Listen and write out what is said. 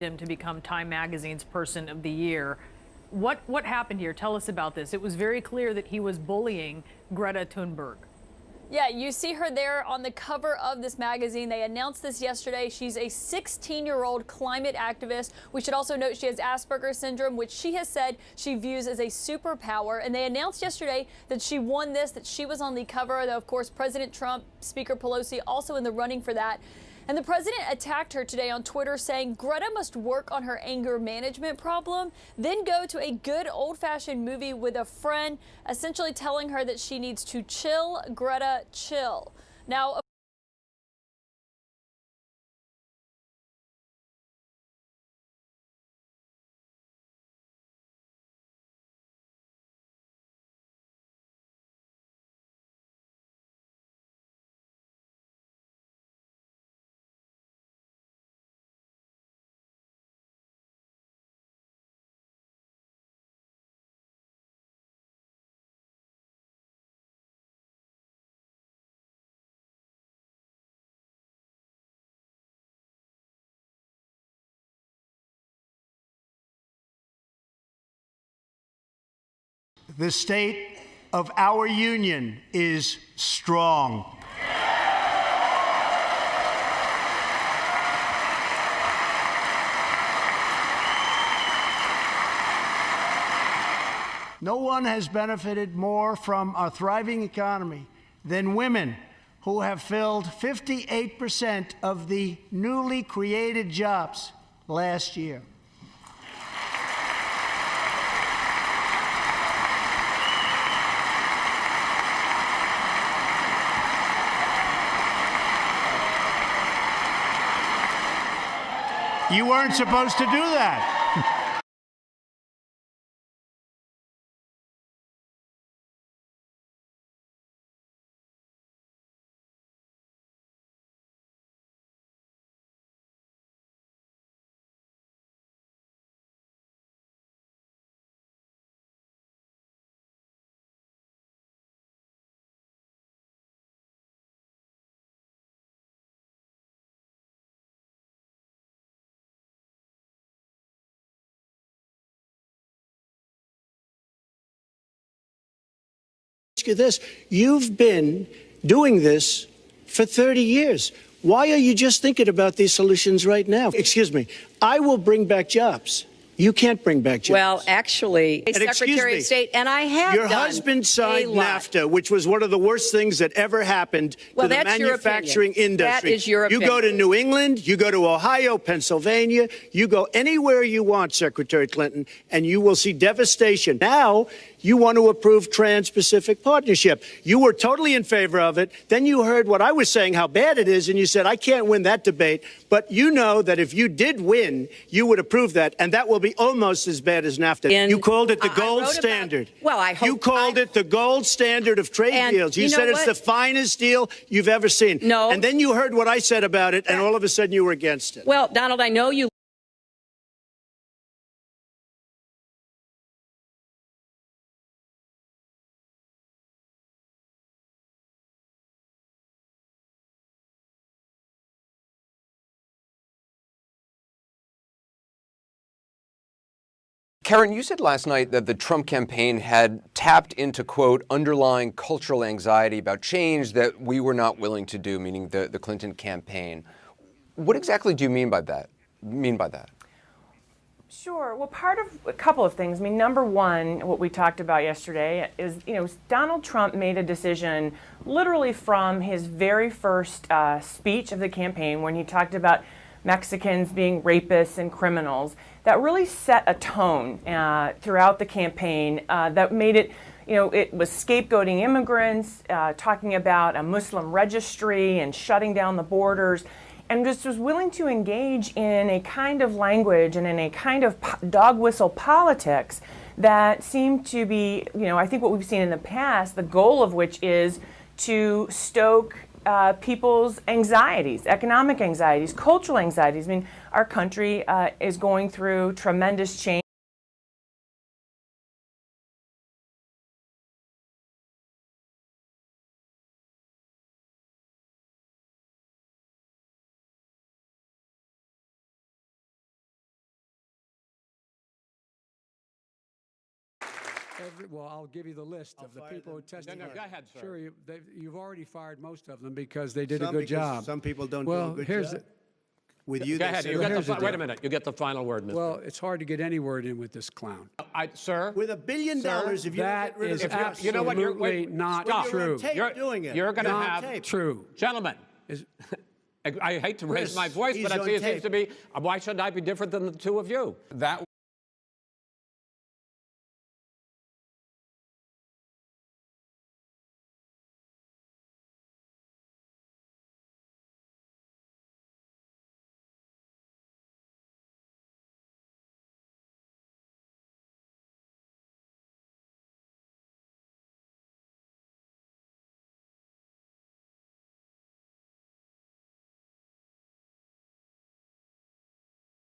him to become Time Magazine's Person of the Year. What happened here? Tell us about this. It was very clear that he was bullying Greta Thunberg. Yeah, you see her there on the cover of this magazine. They announced this yesterday. She's a 16-year-old climate activist. We should also note she has Asperger's syndrome, which she has said she views as a superpower. And they announced yesterday that she won this, that she was on the cover, though, of course, President Trump, Speaker Pelosi also in the running for that. And the president attacked her today on Twitter, saying Greta must work on her anger management problem, then go to a good old-fashioned movie with a friend, essentially telling her that she needs to chill. Greta, chill. Now, The state of our union is strong. No one has benefited more from our thriving economy than women, who have filled 58% of the newly created jobs last year. You weren't supposed to do that. Ask you this. You've been doing this for 30 years. Why are you just thinking about these solutions right now? Excuse me. I will bring back jobs. You can't bring back jobs. Well, actually, Secretary of State, and I have Your husband signed NAFTA, which was one of the worst things that ever happened to the manufacturing industry. That is your opinion. You go to New England, you go to Ohio, Pennsylvania, you go anywhere you want, Secretary Clinton, and you will see devastation. Now, you want to approve Trans-Pacific Partnership. You were totally in favor of it. Then you heard what I was saying, how bad it is, and you said, I can't win that debate. But you know that if you did win, you would approve that, and that will be almost as bad as NAFTA. You called it the gold standard. I hope you called it the gold standard of trade deals. You said it's the finest deal you've ever seen. No. And then you heard what I said about it, and all of a sudden you were against it. Well, Donald, I know you. Karen, you said last night that the Trump campaign had tapped into, quote, underlying cultural anxiety about change that we were not willing to do, meaning the Clinton campaign. What exactly do you mean by that? Sure. Well, part of a couple of things. I mean, number one, what we talked about yesterday is, Donald Trump made a decision literally from his very first speech of the campaign when he talked about Mexicans being rapists and criminals, that really set a tone throughout the campaign that made it, it was scapegoating immigrants, talking about a Muslim registry and shutting down the borders, and just was willing to engage in a kind of language and in a kind of dog whistle politics that seemed to be, I think what we've seen in the past, the goal of which is to stoke people's anxieties, economic anxieties, cultural anxieties. I mean, our country is going through tremendous change. Well, I'll give you the list of the people who testified. No, go ahead, sir. Sure, you've already fired most of them because they did a Some good because job. some people don't do a well, good here's job. The, With you, Go they ahead. say- You get here's the, the wait deal. a minute. You get the final word, Mr. well, it's hard to get any word in with this clown. Sir? with $1 billion, if you don't That get rid of is the press, you know what, you're- absolutely wait, not stop. you're true. on tape You're- doing it. you're gonna You're on have- tape. True. Gentlemen, Is, I hate to raise Chris, my voice, he's but I on see it tape. seems to be, why should I be different than the two of you? That